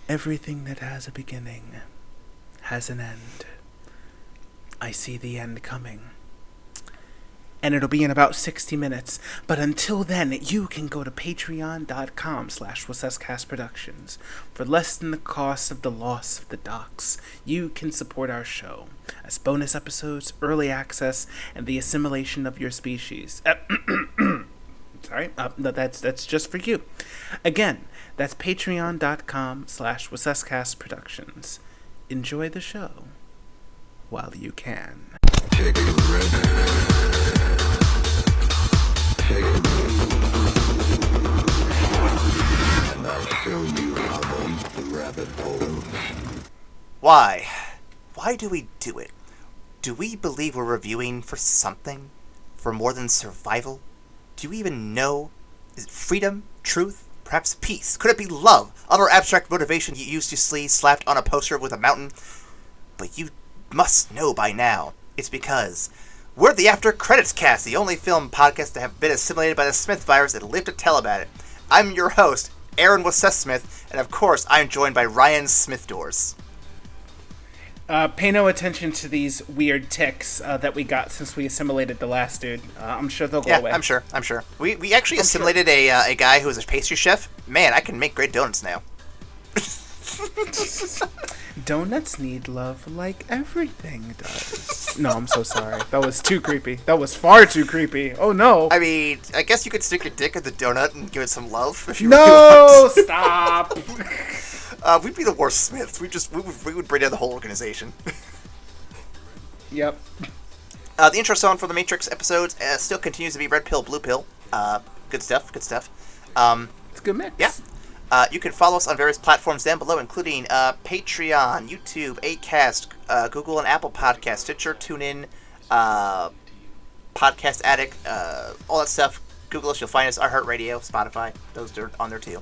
Everything that has a beginning has an end. I see the end coming. And it'll be in about 60 minutes. But until then, you can go to patreon.com/WassesCastProductions. For less than the cost of the loss of the docs, you can support our show as bonus episodes, early access, and the assimilation of your species. Sorry, no, that's just for you. Again, that's patreon.com/WassesCastProductions. Enjoy the show while you can. Take a risk. Take a risk. And I'll show you how to eat the rabbit holes. Why? Why do we do it? Do we believe we're reviewing for something? For more than survival? Do you even know? Is it freedom? Truth? Perhaps peace? Could it be love? Other abstract motivation you used to see slapped on a poster with a mountain? But you must know by now. It's because we're the After Credits Cast, the only film podcast to have been assimilated by the Smith virus and live to tell about it. I'm your host, Aaron Smith, and of course, I'm joined by Ryan Smithdoors. Pay no attention to these weird ticks that we got since we assimilated the last dude. I'm sure they'll go away. I'm sure. We actually assimilated a guy who was a pastry chef. Man, I can make great donuts now. Donuts need love like everything does. No, I'm so sorry. That was too creepy. That was far too creepy. Oh, no. I mean, I guess you could stick your dick in the donut and give it some love if you really want. No, stop. We'd be the worst Smiths. We would bring down the whole organization. Yep. The intro song for the Matrix episodes still continues to be Red Pill, Blue Pill. Good stuff. It's a good mix. Yeah. You can follow us on various platforms down below, including Patreon, YouTube, Acast, Google and Apple Podcasts, Stitcher, TuneIn, Podcast Addict, all that stuff. Google us, you'll find us. iHeartRadio, Spotify, those are on there too.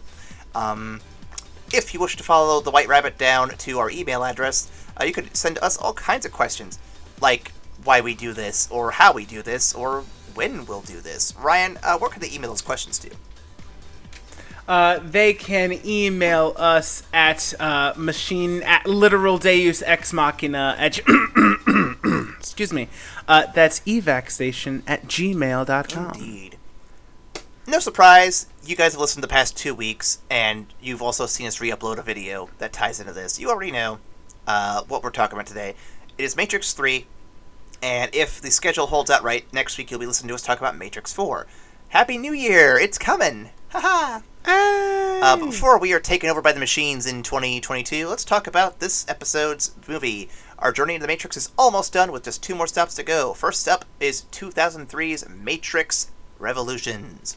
If you wish to follow the White Rabbit down to our email address, you could send us all kinds of questions, like why we do this, or how we do this, or when we'll do this. Ryan, where can they email those questions to? They can email us at literal Deus Ex Machina at excuse me. That's evacstation@gmail.com. Indeed. No surprise, you guys have listened the past 2 weeks, and you've also seen us re-upload a video that ties into this. You already know what we're talking about today. It is Matrix 3, and if the schedule holds out right, next week you'll be listening to us talk about Matrix 4. Happy New Year! It's coming! Haha! But before we are taken over by the machines in 2022, let's talk about this episode's movie. Our journey into the Matrix is almost done with just 2 more stops to go. First up is 2003's Matrix Revolutions.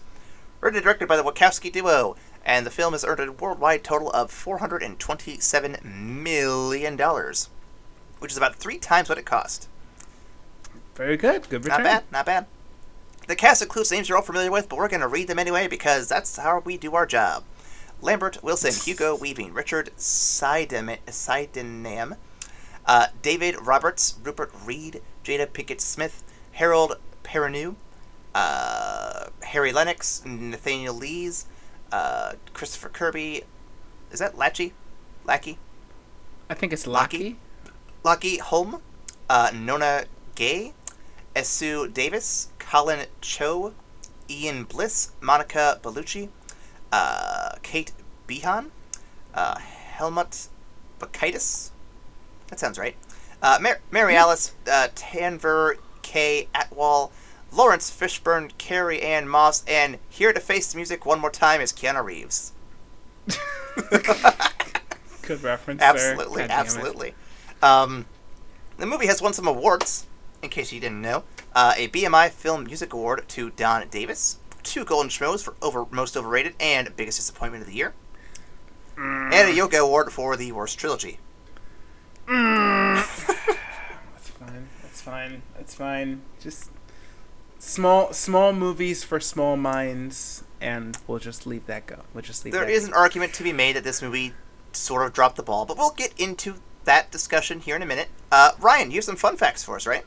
Written and directed by the Wachowski duo, and the film has earned a worldwide total of $427 million, which is about 3 times what it cost. Very good. Good return. Not bad. The cast includes names you're all familiar with, but we're going to read them anyway because that's how we do our job. Lambert Wilson, Hugo Weaving, Richard Sydenham, David Roberts, Rupert Reed, Jada Pinkett Smith, Harold Perrineau, Harry Lennox, Nathaniel Lees, Christopher Kirby. Is that Lackey? I think it's Lackey. Lockie Holm, Nona Gay, Esu Davis, Colin Cho, Ian Bliss, Monica Bellucci, Kate Behan, Helmut Bakaitis. That sounds right. Mary Alice, Tanver K. Atwal, Lawrence Fishburne, Carrie Ann Moss, and here to face the music one more time is Keanu Reeves. Good reference absolutely, there. Absolutely. The movie has won some awards, in case you didn't know. A BMI Film Music Award to Don Davis, 2 Golden Schmoes for Most Overrated and Biggest Disappointment of the Year, and a Yoga Award for the Worst Trilogy. That's fine. Just small movies for small minds, and we'll just leave that go. There is an argument to be made that this movie sort of dropped the ball, but we'll get into that discussion here in a minute. Ryan, you have some fun facts for us, right?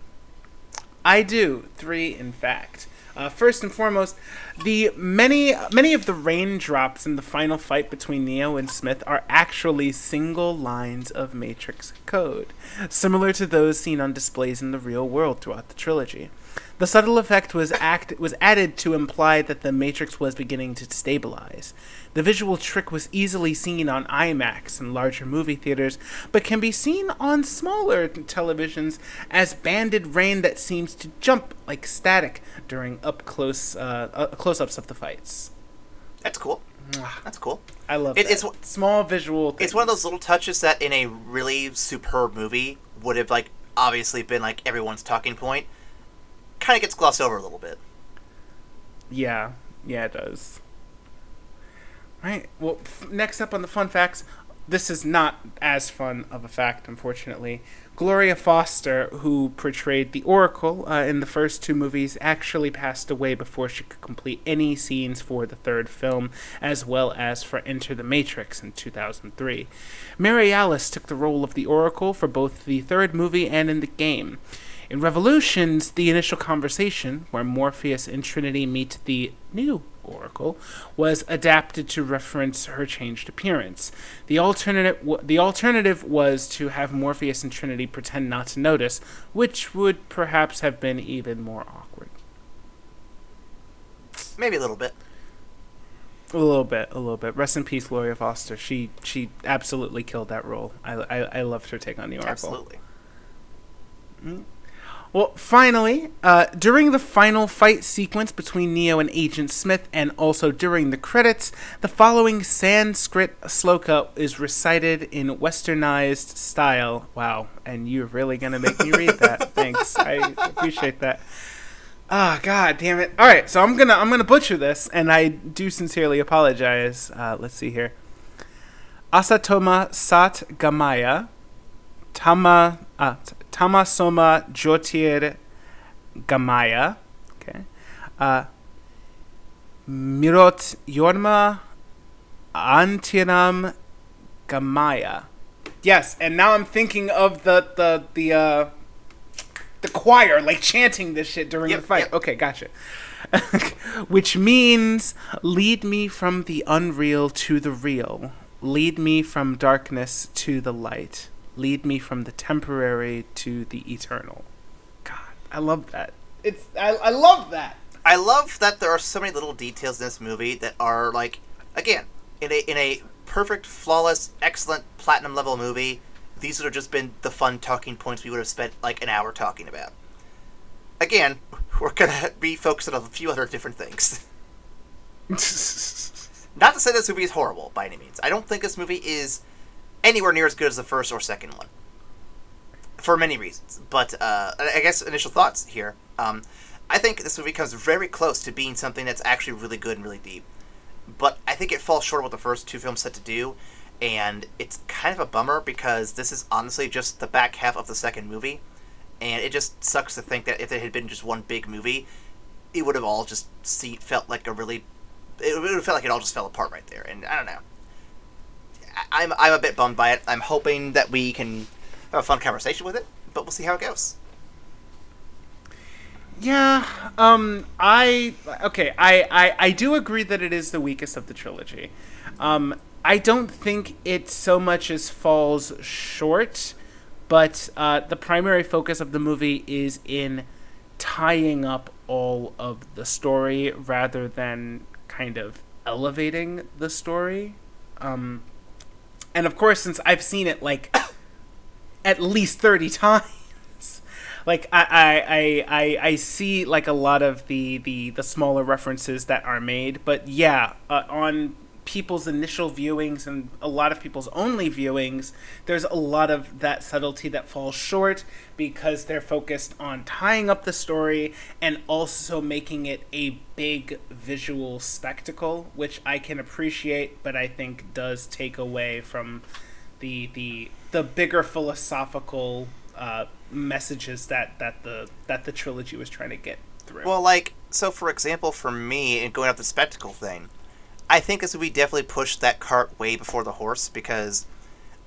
I do. 3, in fact. First and foremost, the many of the raindrops in the final fight between Neo and Smith are actually single lines of Matrix code, similar to those seen on displays in the real world throughout the trilogy. The subtle effect was added to imply that the Matrix was beginning to stabilize. The visual trick was easily seen on IMAX and larger movie theaters, but can be seen on smaller televisions as banded rain that seems to jump like static during close-ups of the fights. That's cool. That's cool. I love it. That. It's small visual things. It's one of those little touches that in a really superb movie would have like obviously been like everyone's talking point. Kind of gets glossed over a little bit. Yeah, it does. Right. Well, next up on the fun facts, this is not as fun of a fact, unfortunately. Gloria Foster, who portrayed the Oracle in the first two movies, actually passed away before she could complete any scenes for the third film, as well as for Enter the Matrix in 2003. Mary Alice took the role of the Oracle for both the third movie and in the game. In Revolutions, the initial conversation, where Morpheus and Trinity meet the new Oracle, was adapted to reference her changed appearance. The alternative was to have Morpheus and Trinity pretend not to notice, which would perhaps have been even more awkward. Maybe a little bit. A little bit. Rest in peace, Gloria Foster. She absolutely killed that role. I loved her take on the Oracle. Absolutely. Mm-hmm. Well, finally, during the final fight sequence between Neo and Agent Smith, and also during the credits, the following Sanskrit sloka is recited in westernized style. Wow, and you're really gonna make me read that. Thanks, I appreciate that. Ah, God damn it! All right, so I'm gonna butcher this, and I do sincerely apologize. Let's see here. Asatoma sat gamaya, Tamasoma Jyotir Gamaya. Okay. Mirot Yorma Antiram Gamaya. Yes, and now I'm thinking of the choir like chanting this shit during the fight. Yep. Okay, gotcha. Which means lead me from the unreal to the real. Lead me from darkness to the light. Lead me from the temporary to the eternal. God, I love that. I love that. I love that there are so many little details in this movie that are like, again, in a perfect, flawless, excellent platinum level movie, these would have just been the fun talking points we would have spent like an hour talking about. Again, we're gonna be focusing on a few other different things. Not to say this movie is horrible by any means. I don't think this movie is anywhere near as good as the first or second one, for many reasons. But I guess initial thoughts here. I think this movie comes very close to being something that's actually really good and really deep. But I think it falls short of what the first two films set to do, and it's kind of a bummer because this is honestly just the back half of the second movie, and it just sucks to think that if it had been just one big movie, it would have all just felt like it would have felt like it all just fell apart right there. And I don't know. I'm a bit bummed by it. I'm hoping that we can have a fun conversation with it, but we'll see how it goes. Yeah, I do agree that it is the weakest of the trilogy. I don't think it so much as falls short, but the primary focus of the movie is in tying up all of the story rather than kind of elevating the story. And of course, since I've seen it like at least 30 times, like I see like a lot of the smaller references that are made. But yeah, on people's initial viewings and a lot of people's only viewings, there's a lot of that subtlety that falls short because they're focused on tying up the story and also making it a big visual spectacle, which I can appreciate, but I think does take away from the bigger philosophical messages that the trilogy was trying to get through. Well, like, so for example, for me, and going off the spectacle thing, I think this movie definitely pushed that cart way before the horse, because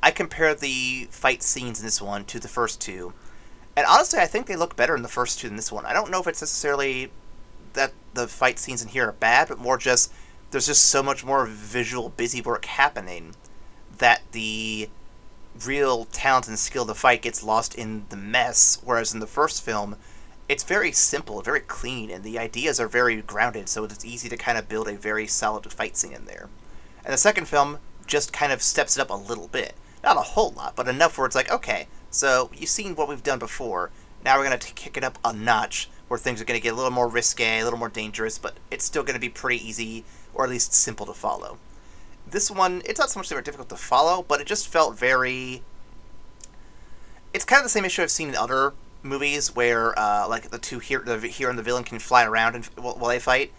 I compare the fight scenes in this one to the first two, and honestly, I think they look better in the first two than this one. I don't know if it's necessarily that the fight scenes in here are bad, but more just there's just so much more visual busy work happening that the real talent and skill of the fight gets lost in the mess, whereas in the first film, it's very simple, very clean, and the ideas are very grounded, so it's easy to kind of build a very solid fight scene in there. And the second film just kind of steps it up a little bit. Not a whole lot, but enough where it's like, okay, so you've seen what we've done before, now we're going to kick it up a notch, where things are going to get a little more risque, a little more dangerous, but it's still going to be pretty easy, or at least simple to follow. This one, it's not so much that they're difficult to follow, but it just felt very... It's kind of the same issue I've seen in other movies where, like, the hero and the villain can fly around while they fight.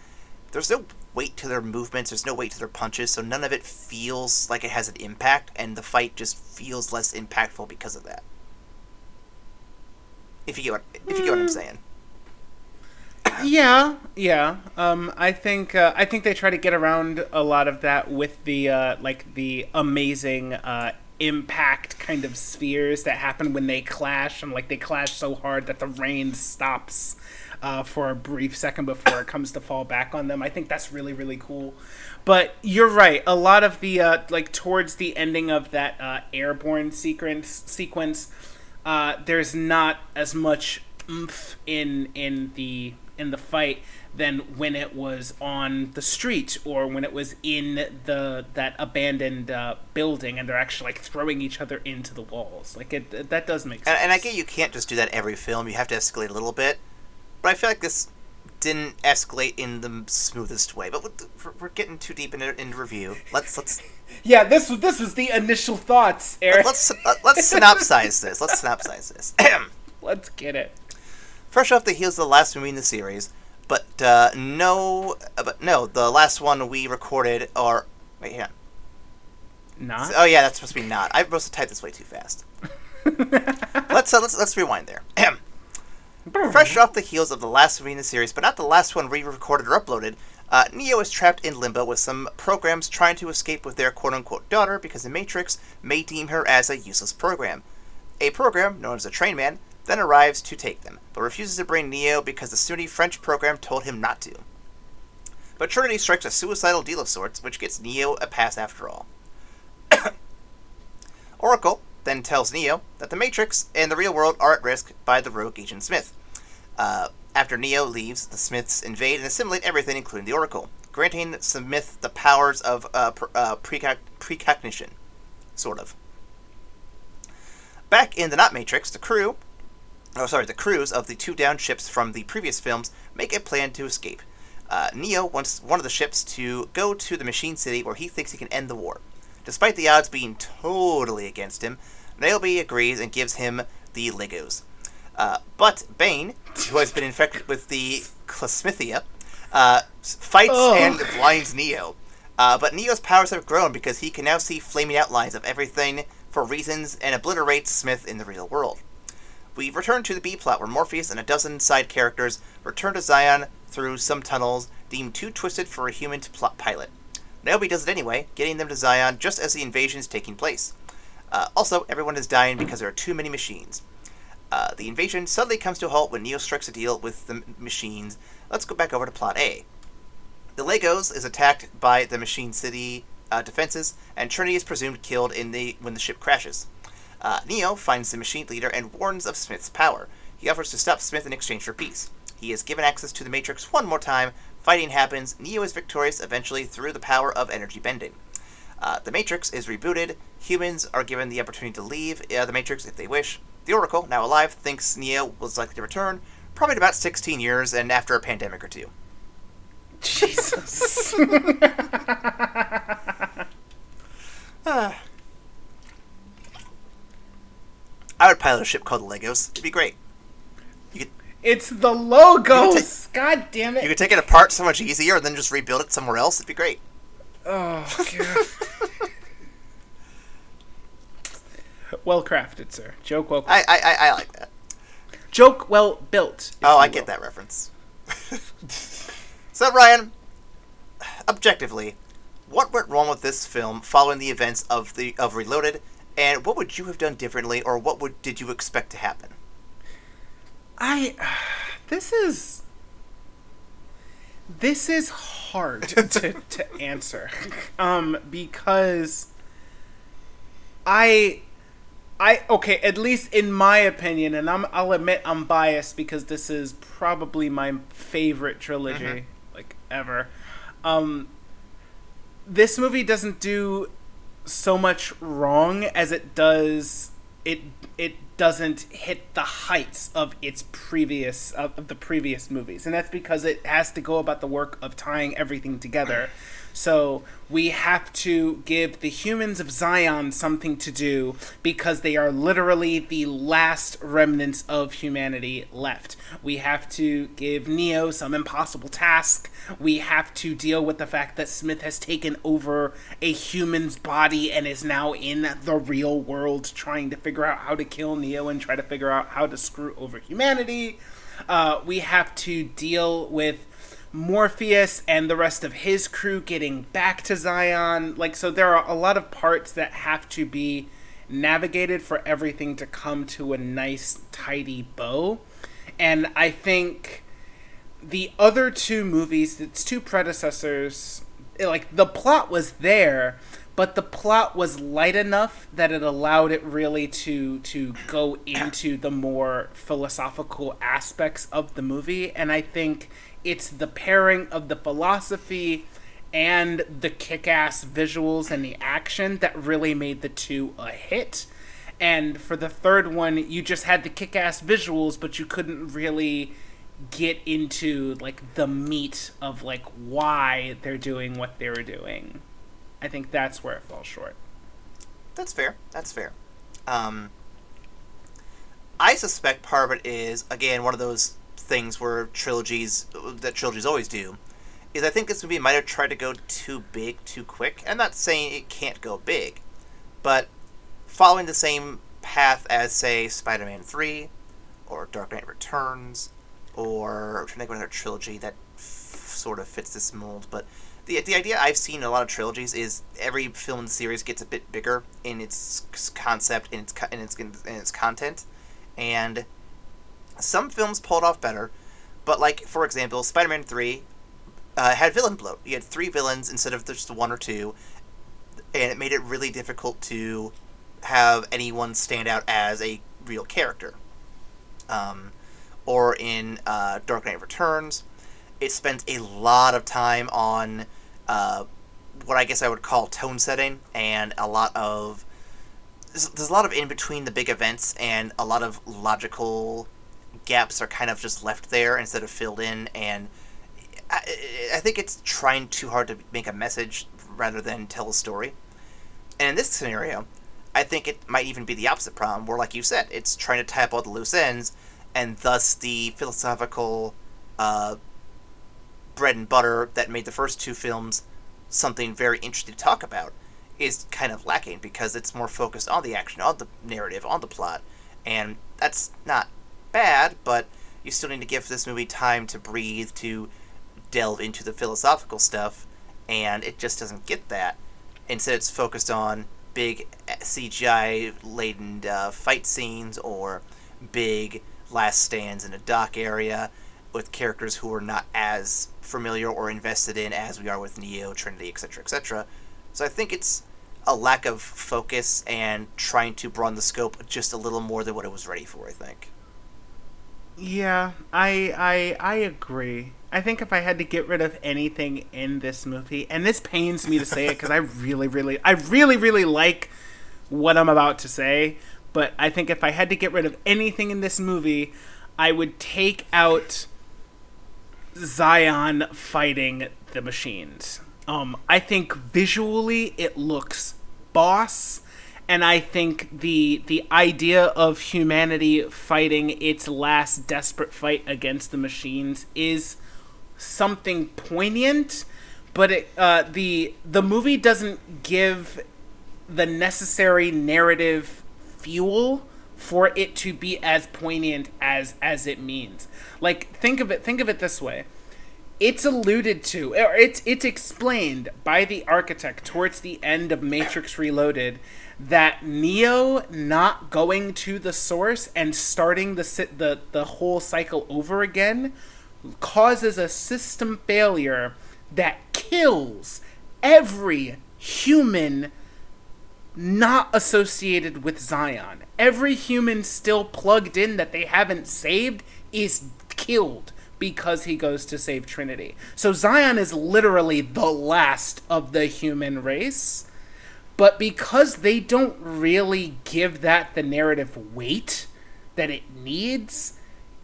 There's no weight to their movements, there's no weight to their punches, so none of it feels like it has an impact, and the fight just feels less impactful because of that. If you get what I'm saying. Yeah. I think they try to get around a lot of that with the the amazing impact kind of spheres that happen when they clash, and like they clash so hard that the rain stops for a brief second before it comes to fall back on them. I think that's really, really cool. But you're right. A lot of the towards the ending of that airborne sequence, there's not as much oomph in the fight than when it was on the street or when it was in that abandoned building and they're actually like throwing each other into the walls. Like that does make sense. And I get you can't just do that every film. You have to escalate a little bit. But I feel like this didn't escalate in the smoothest way. But we're getting too deep into review. Let's. Yeah, this was the initial thoughts, Eric. Let's synopsize this. Let's get it. Fresh off the heels of the last movie in the series, but no, the last one we recorded, or wait, hang on. Not? Oh yeah, that's supposed to be not. I must have typed this way too fast. Let's rewind there. Fresh off the heels of the last movie in the series, but not the last one we recorded or uploaded, Neo is trapped in limbo with some programs trying to escape with their quote-unquote daughter because the Matrix may deem her as a useless program. A program, known as the Train Man, then arrives to take them, but refuses to bring Neo because the snooty French program told him not to. But Trinity strikes a suicidal deal of sorts, which gets Neo a pass after all. Oracle then tells Neo that the Matrix and the real world are at risk by the rogue Agent Smith. After Neo leaves, the Smiths invade and assimilate everything, including the Oracle, granting Smith the powers of precognition. Sort of. Back in the Not Matrix, the crews of the two downed ships from the previous films make a plan to escape. Neo wants one of the ships to go to the Machine City where he thinks he can end the war. Despite the odds being totally against him, Niobe agrees and gives him the Legos. But Bane, who has been infected with the Clasmithia, fights and blinds Neo. But Neo's powers have grown because he can now see flaming outlines of everything for reasons and obliterates Smith in the real world. We return to the B-plot where Morpheus and a dozen side characters return to Zion through some tunnels deemed too twisted for a human to pilot. Niobe does it anyway, getting them to Zion just as the invasion is taking place. Also, everyone is dying because there are too many machines. The invasion suddenly comes to a halt when Neo strikes a deal with the machines. Let's go back over to plot A. The Legos is attacked by the Machine City defenses, and Trinity is presumed killed when the ship crashes. Neo finds the machine leader and warns of Smith's power. He offers to stop Smith in exchange for peace. He is given access to the Matrix one more time. Fighting happens. Neo is victorious eventually through the power of energy bending. The Matrix is rebooted. Humans are given the opportunity to leave the Matrix if they wish. The Oracle, now alive, thinks Neo was likely to return, probably in about 16 years and after a pandemic or two. Jesus. I would pilot a ship called the Legos. It'd be great. It's the logos! God damn it. You could take it apart so much easier and then just rebuild it somewhere else. It'd be great. Oh, God. Well crafted, sir. Joke well crafted. I like that. Joke well built. Oh, I get that reference. So, Ryan, objectively, what went wrong with this film following the events of Reloaded, and what would you have done differently, or what did you expect to happen? This is hard to answer. Because okay, at least in my opinion, and I'll admit I'm biased because this is probably my favorite trilogy, like, ever. This movie doesn't do so much wrong as it does. It doesn't hit the heights of its previous of the previous movies, and that's because it has to go about the work of tying everything together. So we have to give the humans of Zion something to do because they are literally the last remnants of humanity left. We have to give Neo some impossible task. We have to deal with the fact that Smith has taken over a human's body and is now in the real world trying to figure out how to kill Neo and try to figure out how to screw over humanity. We have to deal with Morpheus and the rest of his crew getting back to Zion. Like, so there are a lot of parts that have to be navigated for everything to come to a nice, tidy bow. And I think the other two movies, its two predecessors, like, the plot was there, but the plot was light enough that it allowed it really to go into the more philosophical aspects of the movie. And I think it's the pairing of the philosophy and the kick-ass visuals and the action that really made the two a hit. And for the third one, you just had the kick-ass visuals, but you couldn't really get into, like, the meat of, like, why they're doing what they were doing. I think that's where it falls short. That's fair. I suspect part of it is, again, one of those things where trilogies always do, is I think this movie might have tried to go too big too quick. I'm not saying it can't go big, but following the same path as, say, Spider-Man 3, or Dark Knight Returns, or I'm trying to think of another trilogy that sort of fits this mold, but the idea I've seen in a lot of trilogies is every film in the series gets a bit bigger in its concept, in its content, and some films pulled off better, but, like, for example, Spider-Man 3 had villain bloat. You had 3 villains instead of just 1 or 2, and it made it really difficult to have anyone stand out as a real character. Or in Dark Knight Returns, it spent a lot of time on what I guess I would call tone setting, and a lot of... There's a lot of in between the big events, and a lot of logical gaps are kind of just left there instead of filled in, and I think it's trying too hard to make a message rather than tell a story. And in this scenario, I think it might even be the opposite problem, where, like you said, it's trying to tie up all the loose ends, and thus the philosophical bread and butter that made the first 2 films something very interesting to talk about is kind of lacking, because it's more focused on the action, on the narrative, on the plot, and that's not bad, but you still need to give this movie time to breathe, to delve into the philosophical stuff, and it just doesn't get that. Instead, it's focused on big CGI-laden fight scenes, or big last stands in a dock area with characters who are not as familiar or invested in as we are with Neo, Trinity, etc., etc. So I think it's a lack of focus and trying to broaden the scope just a little more than what it was ready for, I think. Yeah, I agree. I think if I had to get rid of anything in this movie, and this pains me to say it because I really like what I'm about to say, but I think if I had to get rid of anything in this movie, I would take out Zion fighting the machines. I think visually it looks boss, and I think the idea of humanity fighting its last desperate fight against the machines is something poignant, but the movie doesn't give the necessary narrative fuel for it to be as poignant as it means. Like, think of it this way. It's alluded to, or it's explained by the architect towards the end of Matrix Reloaded that Neo not going to the source and starting the whole cycle over again causes a system failure that kills every human not associated with Zion. Every human still plugged in that they haven't saved is killed because he goes to save Trinity. So Zion is literally the last of the human race. But because they don't really give that the narrative weight that it needs,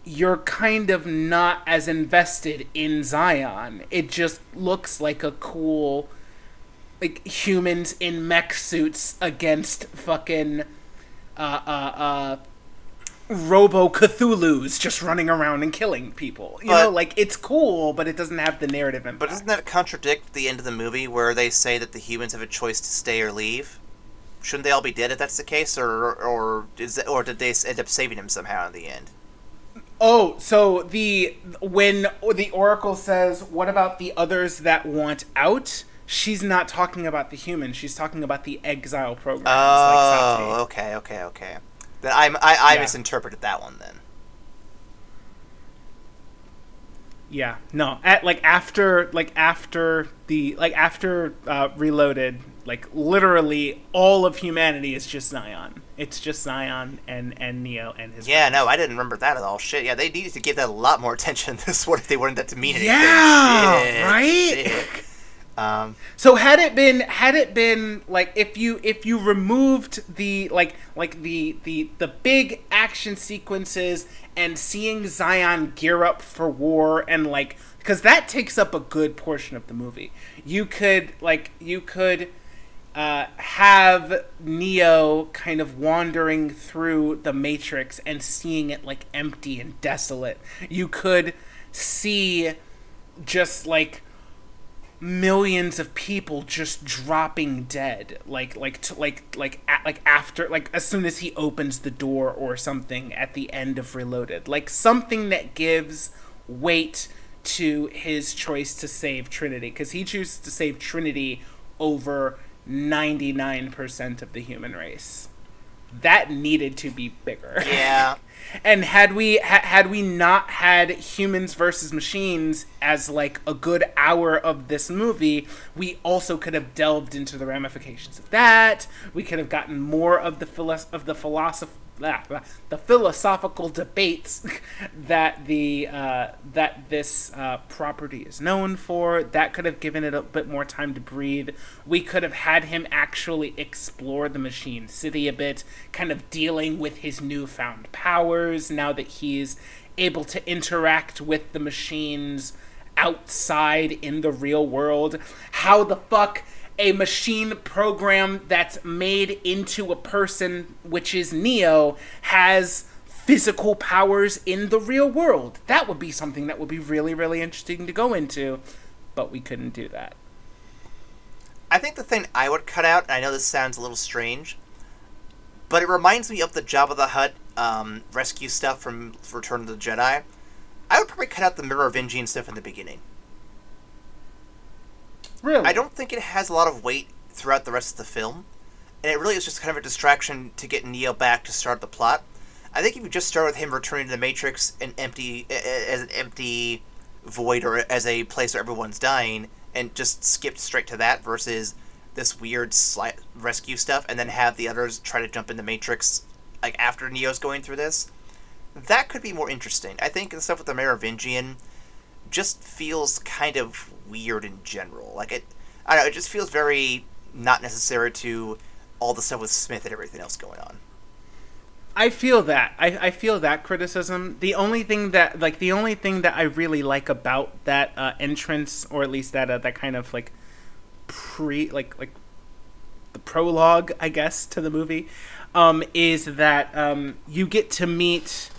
you're kind of not as invested in Zion. It just looks like a cool, like, humans in mech suits against fucking Robo Cthulhu's just running around and killing people. You know, like, it's cool, but it doesn't have the narrative impact. But doesn't that contradict the end of the movie where they say that the humans have a choice to stay or leave? Shouldn't they all be dead if that's the case, or did they end up saving him somehow in the end? Oh, so when the Oracle says, "What about the others that want out?" She's not talking about the humans. She's talking about the exile programs. Oh, like okay. Then I misinterpreted that one then. Yeah, no. After Reloaded, like, literally all of humanity is just Zion. It's just Zion and Neo and his friends. No, I didn't remember that at all. Shit, yeah, they needed to give that a lot more attention in this one if they wanted that to mean anything. Yeah, right? Shit. So had it been like, if you removed the the big action sequences and seeing Zion gear up for war, and like, because that takes up a good portion of the movie, you could have Neo kind of wandering through the Matrix and seeing it like empty and desolate. You could see just like millions of people just dropping dead, after, like, as soon as he opens the door or something at the end of Reloaded, like something that gives weight to his choice to save Trinity, because he chooses to save Trinity over 99% of the human race. That needed to be bigger. Yeah. And had we not had humans versus machines as like a good hour of this movie, we also could have delved into the ramifications of that. We could have gotten more of the philosophical debates that this property is known for. That could have given it a bit more time to breathe. We could have had him actually explore the machine city a bit, kind of dealing with his newfound powers now that he's able to interact with the machines outside in the real world. How the fuck a machine program that's made into a person, which is Neo, has physical powers in the real world. That would be something that would be really, really interesting to go into, but we couldn't do that. I think the thing I would cut out, and I know this sounds a little strange, but it reminds me of the Jabba the Hutt rescue stuff from Return of the Jedi. I would probably cut out the Merovingian stuff in the beginning. Really? I don't think it has a lot of weight throughout the rest of the film, and it really is just kind of a distraction to get Neo back to start the plot. I think if you just start with him returning to the Matrix as an empty void, or as a place where everyone's dying, and just skip straight to that versus this weird rescue stuff, and then have the others try to jump in the Matrix like after Neo's going through this, that could be more interesting. I think the stuff with the Merovingian just feels kind of weird in general. Like, I don't know, it just feels very not necessary to all the stuff with Smith and everything else going on. I feel that. I feel that criticism. The only thing that I really like about that entrance, or at least that kind of like the prologue, I guess, to the movie, is that you get to meet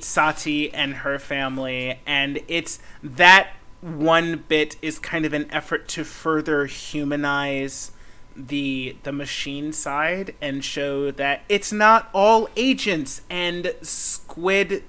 Sati and her family, and it's that one bit is kind of an effort to further humanize the machine side and show that it's not all agents and squid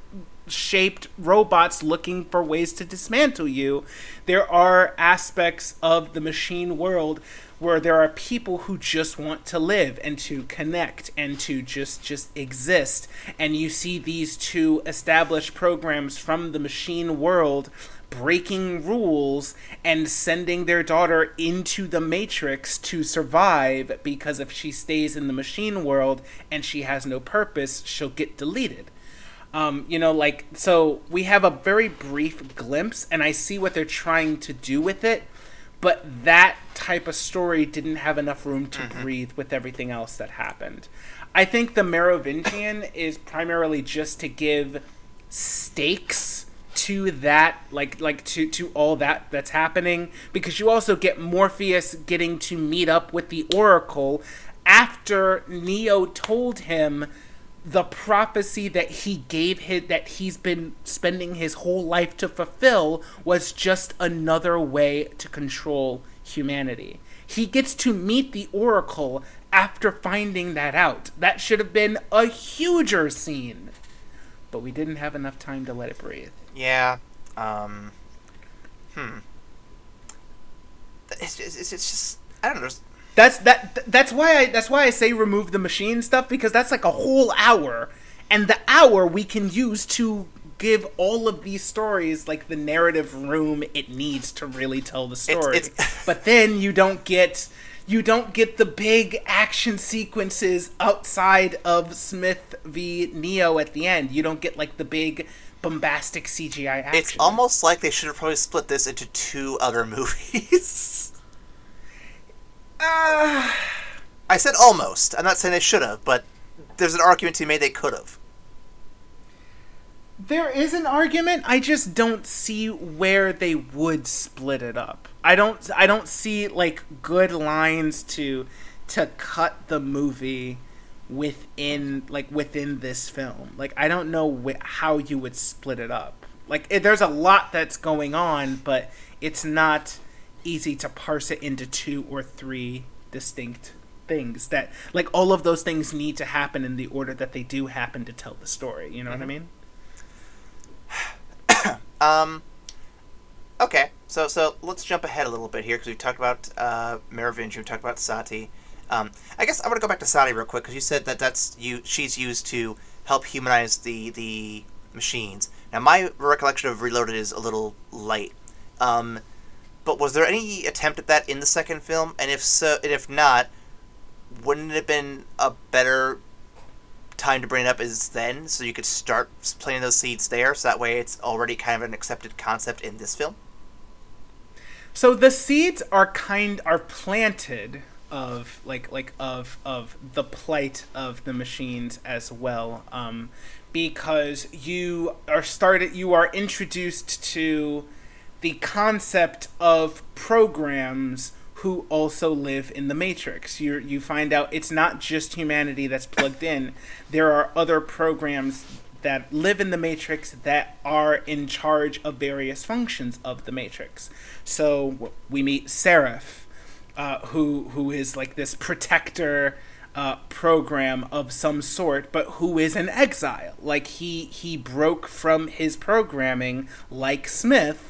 shaped robots looking for ways to dismantle you. There are aspects of the machine world where there are people who just want to live and to connect and to just exist. And you see these two established programs from the machine world breaking rules and sending their daughter into the Matrix to survive, because if she stays in the machine world and she has no purpose, she'll get deleted. So we have a very brief glimpse, and I see what they're trying to do with it, but that type of story didn't have enough room to breathe with everything else that happened. I think the Merovingian is primarily just to give stakes to that, to all that's happening, because you also get Morpheus getting to meet up with the Oracle after Neo told him the prophecy that he gave that he's been spending his whole life to fulfill was just another way to control humanity. He gets to meet the Oracle after finding that out. That should have been a huger scene. But we didn't have enough time to let it breathe. Yeah. It's just, I don't know. That's why I say remove the machine stuff, because that's like a whole hour, and the hour we can use to give all of these stories like the narrative room it needs to really tell the story. But then you don't get the big action sequences outside of Smith v. Neo at the end. You don't get like the big bombastic CGI action. It's almost like they should have probably split this into 2 other movies. I said almost. I'm not saying they should have, but there's an argument to be made they could have. There is an argument. I just don't see where they would split it up. I don't see like good lines to cut the movie within this film. Like, I don't know how you would split it up. Like, there's a lot that's going on, but it's not easy to parse it into 2 or 3 distinct things. That, like, all of those things need to happen in the order that they do happen to tell the story. You know what I mean? Okay, so let's jump ahead a little bit here, because we talked about Merovingian, we talked about Sati. I guess I want to go back to Sati real quick, because you said that she's used to help humanize the machines. Now, my recollection of Reloaded is a little light. But was there any attempt at that in the second film? And if so, and if not, wouldn't it have been a better time to bring it up is then, so you could start planting those seeds there, so that way it's already kind of an accepted concept in this film? So the seeds are planted of of the plight of the machines as well, because you are introduced to the concept of programs who also live in the Matrix. You find out it's not just humanity that's plugged in. There are other programs that live in the Matrix that are in charge of various functions of the Matrix. So we meet Seraph, who is like this protector program of some sort, but who is in exile. Like he broke from his programming like Smith,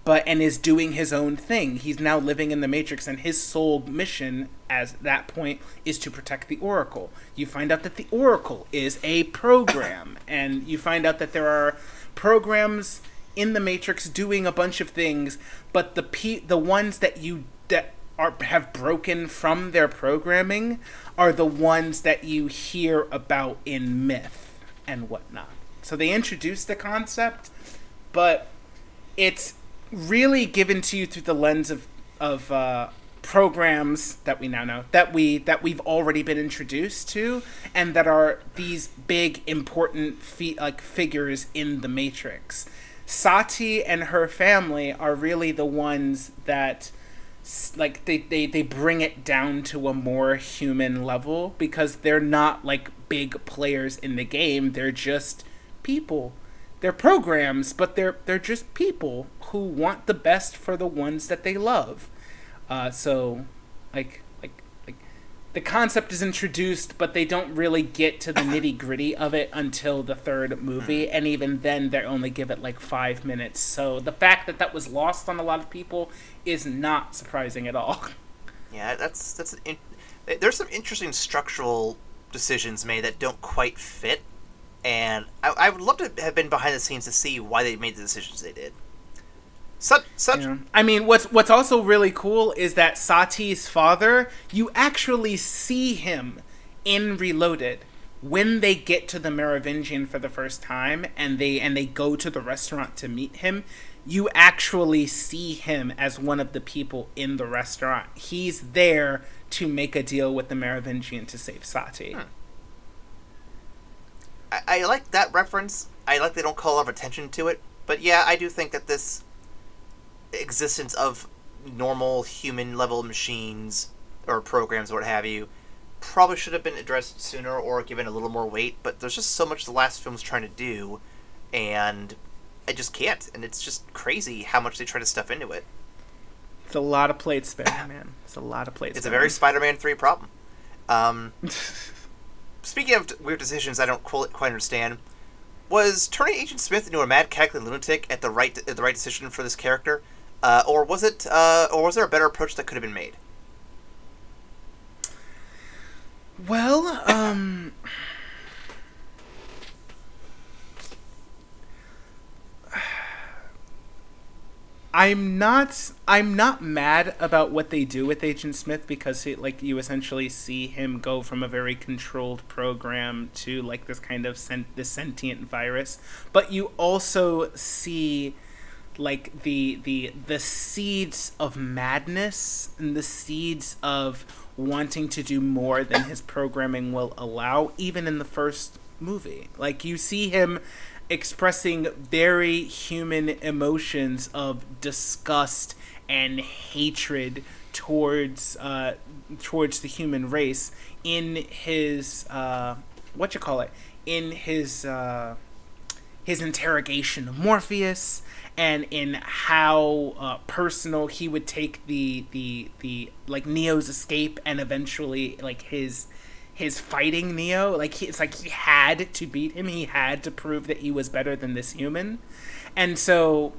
and is doing his own thing. He's now living in the Matrix, and his sole mission at that point is to protect the Oracle. You find out that the Oracle is a program, and you find out that there are programs in the Matrix doing a bunch of things, but the ones that have broken from their programming are the ones that you hear about in myth and whatnot. So they introduced the concept, but it's really given to you through the lens of programs that we now know, that we've already been introduced to, and that are these big important figures in the Matrix. Sati and her family are really the ones that they bring it down to a more human level, because they're not like big players in the game. They're just people. They're programs, but they're just people who want the best for the ones that they love. So the concept is introduced, but they don't really get to the nitty-gritty of it until the third movie, and even then they only give it like 5 minutes. So the fact that was lost on a lot of people is not surprising at all. Yeah, there's some interesting structural decisions made that don't quite fit, and I would love to have been behind the scenes to see why they made the decisions they did. Such. Yeah. I mean, what's also really cool is that Sati's father, you actually see him in Reloaded when they get to the Merovingian for the first time, and they go to the restaurant to meet him. You actually see him as one of the people in the restaurant. He's there to make a deal with the Merovingian to save Sati. I like that reference. I like they don't call a lot of attention to it. But yeah, I do think that this existence of normal human-level machines or programs or what have you probably should have been addressed sooner or given a little more weight. But there's just so much the last film's trying to do, and I just can't. And it's just crazy how much they try to stuff into it. It's a lot of plate spinning, man. It's a lot of plate spinning. It's a very Spider-Man 3 problem. Speaking of weird decisions I don't quite understand, was turning Agent Smith into a mad cackling lunatic the right decision for this character? Or was there a better approach that could have been made? Well, I'm not mad about what they do with Agent Smith, because you essentially see him go from a very controlled program to like this kind of this sentient virus, but you also see like the seeds of madness and the seeds of wanting to do more than his programming will allow, even in the first movie. Like, you see him expressing very human emotions of disgust and hatred towards the human race in his in his interrogation of Morpheus, and in how personal he would take the like Neo's escape, and eventually like his fighting Neo. Like, it's like he had to beat him. He had to prove that he was better than this human. And so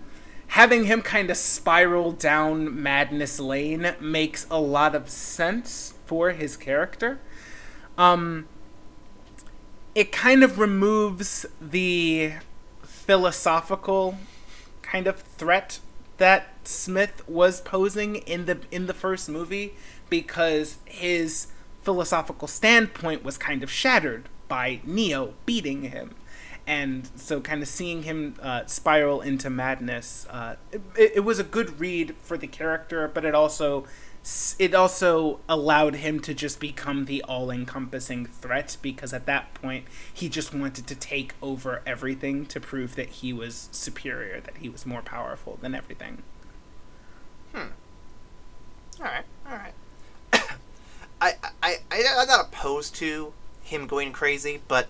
having him kind of spiral down madness lane makes a lot of sense for his character. It kind of removes the philosophical kind of threat that Smith was posing in the first movie, because his philosophical standpoint was kind of shattered by Neo beating him. And so kind of seeing him spiral into madness, it was a good read for the character, but it also allowed him to just become the all-encompassing threat, because at that point he just wanted to take over everything to prove that he was superior, that he was more powerful than everything. Alright. I'm not opposed to him going crazy, but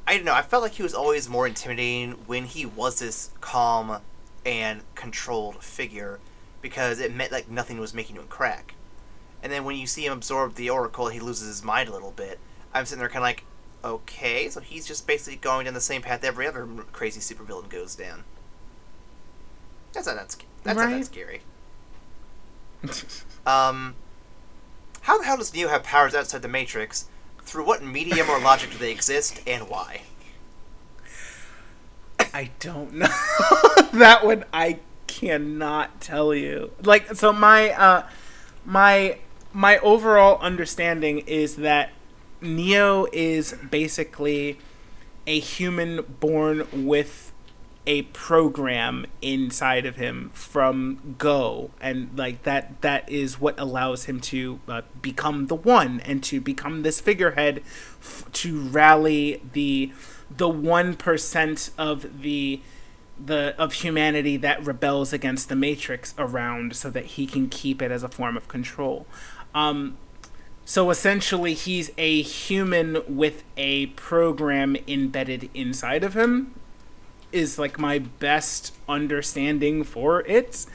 I don't know, I felt like he was always more intimidating when he was this calm and controlled figure, because it meant like nothing was making him crack. And then when you see him absorb the Oracle, he loses his mind a little bit. I'm sitting there kind of like, okay, so he's just basically going down the same path every other crazy supervillain goes down. That's not that scary. How the hell does Neo have powers outside the Matrix? Through what medium or logic do they exist, and why? I don't know. That one I cannot tell you. Like, so my overall understanding is that Neo is basically a human born with a program inside of him from go, and like that is what allows him to become the one, and to become this figurehead to rally the 1% of humanity that rebels against the Matrix around, so that he can keep it as a form of control. So essentially he's a human with a program embedded inside of him, is like my best understanding for it,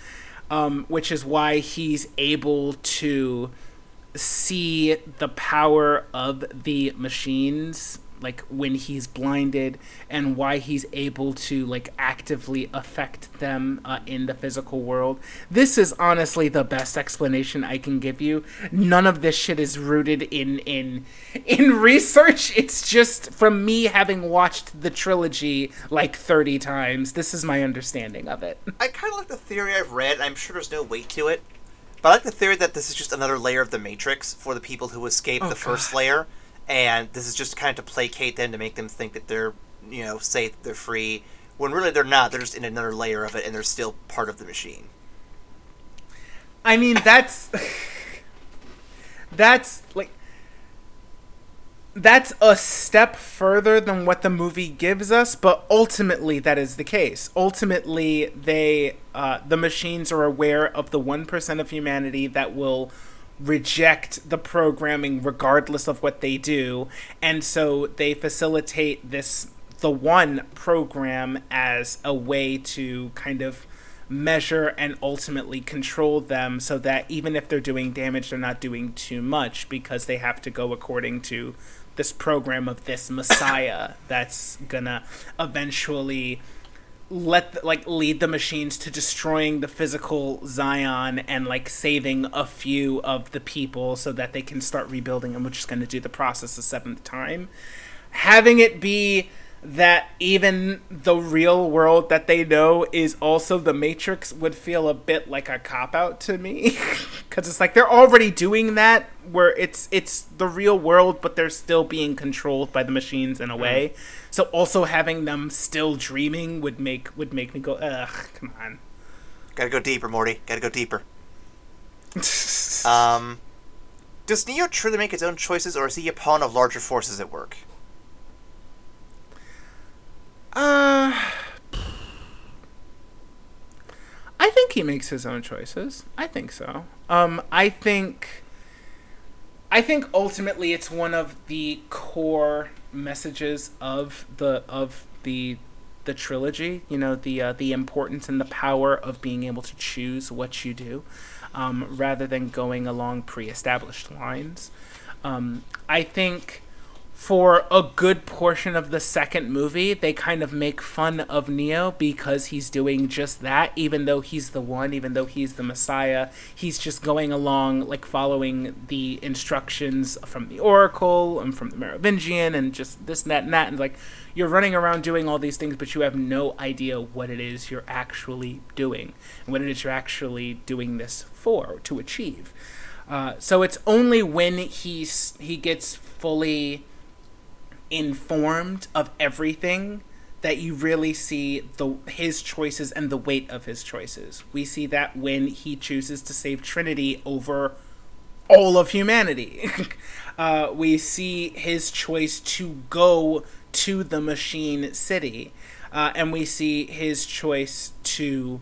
which is why he's able to see the power of the machines like when he's blinded and why he's able to like actively affect them in the physical world. This is honestly the best explanation I can give you. None of this shit is rooted in research. It's just from me having watched the trilogy like 30 times. This is my understanding of it. I kind of like the theory I've read. I'm sure there's no weight to it, but I like the theory that this is just another layer of the Matrix for the people who escaped the first layer, and this is just kind of to placate them, to make them think that they're, safe, they're free, when really they're not. They're just in another layer of it, and they're still part of the machine. I mean, that's a step further than what the movie gives us, but ultimately that is the case. Ultimately, the machines are aware of the 1% of humanity that will reject the programming regardless of what they do, and so they facilitate the one program as a way to kind of measure and ultimately control them, so that even if they're doing damage, they're not doing too much, because they have to go according to this program of this messiah that's gonna eventually lead the machines to destroying the physical Zion and like saving a few of the people so that they can start rebuilding them, which is going to do the process a seventh time. Having it be that even the real world that they know is also the Matrix would feel a bit like a cop-out to me. Because it's like they're already doing that, where it's the real world, but they're still being controlled by the machines in a way. So also having them still dreaming would make me go, ugh, come on. Gotta go deeper, Morty. Gotta go deeper. Does Neo truly make his own choices, or is he a pawn of larger forces at work? I think he makes his own choices. I think so. I think ultimately it's one of the core messages of the trilogy. The importance and the power of being able to choose what you do, rather than going along pre-established lines. I think for a good portion of the second movie, they kind of make fun of Neo because he's doing just that. Even though he's the one, even though he's the Messiah, he's just going along, like, following the instructions from the Oracle and from the Merovingian and just this and that and that. And, like, you're running around doing all these things, but you have no idea what it is you're actually doing and what it is you're actually doing this for, to achieve. So it's only when he gets fully informed of everything that you really see his choices and the weight of his choices. We see that when he chooses to save Trinity over all of humanity. We see his choice to go to the machine city, and we see his choice to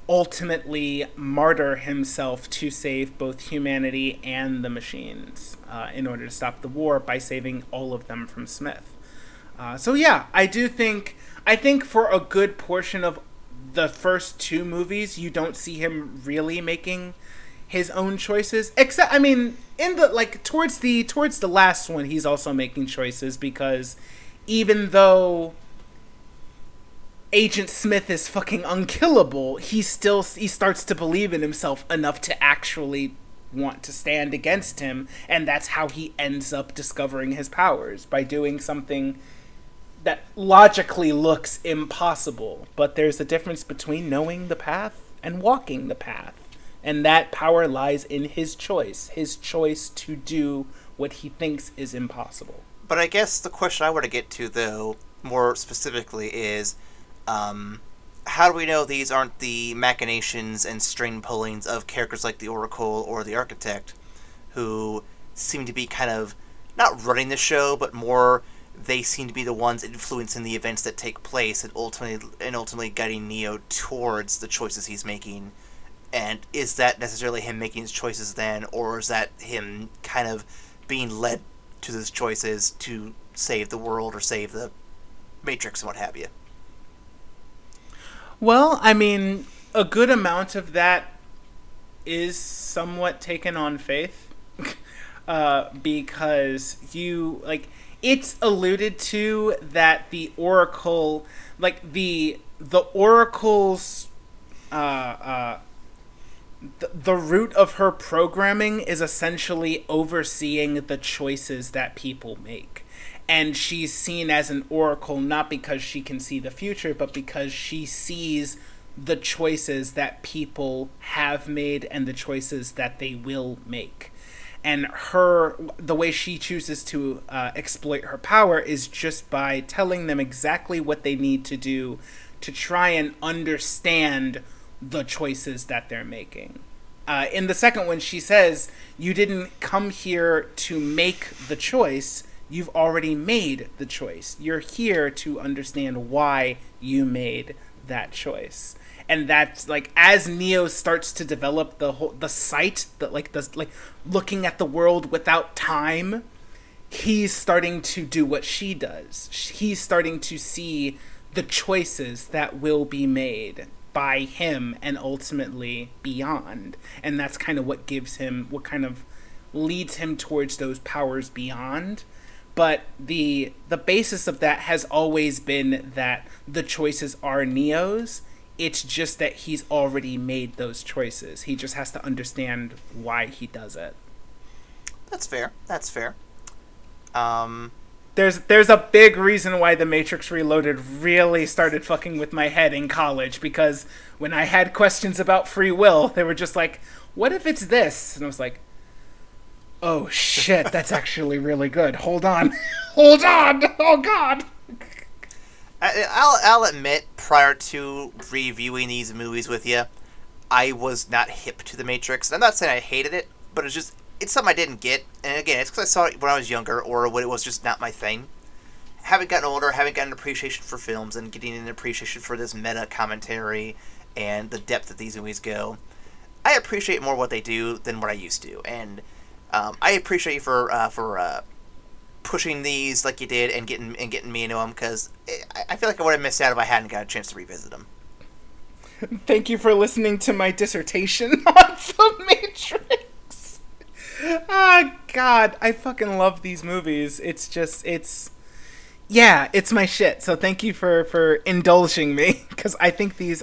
ultimately martyr himself to save both humanity and the machines, in order to stop the war by saving all of them from Smith. So yeah, I think for a good portion of the first two movies, you don't see him really making his own choices. Except, I mean, in the towards the last one, he's also making choices, because even though Agent Smith is fucking unkillable, he starts to believe in himself enough to actually want to stand against him, and that's how he ends up discovering his powers, by doing something that logically looks impossible. But there's a difference between knowing the path and walking the path, and that power lies in his choice to do what he thinks is impossible. But I guess the question I want to get to, though, more specifically, is how do we know these aren't the machinations and string pullings of characters like the Oracle or the Architect, who seem to be kind of not running the show, but more they seem to be the ones influencing the events that take place, and ultimately guiding Neo towards the choices he's making? And is that necessarily him making his choices then, or is that him kind of being led to those choices to save the world or save the Matrix and what have you? Well, I mean, a good amount of that is somewhat taken on faith. because it's alluded to that the Oracle, the Oracle's the root of her programming is essentially overseeing the choices that people make. And she's seen as an oracle not because she can see the future, but because she sees the choices that people have made and the choices that they will make. And the way she chooses to exploit her power is just by telling them exactly what they need to do to try and understand the choices that they're making. In the second one, she says, you didn't come here to make the choice, you've already made the choice. You're here to understand why you made that choice. And that's as Neo starts to develop the sight, looking at the world without time, he's starting to do what she does. He's starting to see the choices that will be made by him and ultimately beyond. And that's kind of what kind of leads him towards those powers beyond. But the basis of that has always been that the choices are Neo's. It's just that he's already made those choices. He just has to understand why he does it. That's fair. There's a big reason why The Matrix Reloaded really started fucking with my head in college, because when I had questions about free will, they were just like, what if it's this? And I was like, oh shit, that's actually really good. Hold on. Oh god. I'll admit, prior to reviewing these movies with you, I was not hip to The Matrix. I'm not saying I hated it, but it's something I didn't get. And again, it's because I saw it when I was younger, or when it was just not my thing. Having gotten older, having gotten an appreciation for films, and getting an appreciation for this meta commentary and the depth that these movies go, I appreciate more what they do than what I used to. And I appreciate you for pushing these like you did and getting me into them, because I feel like I would have missed out if I hadn't got a chance to revisit them. Thank you for listening to my dissertation on The Matrix. Oh god, I fucking love these movies. It's my shit. So thank you for indulging me, because I think these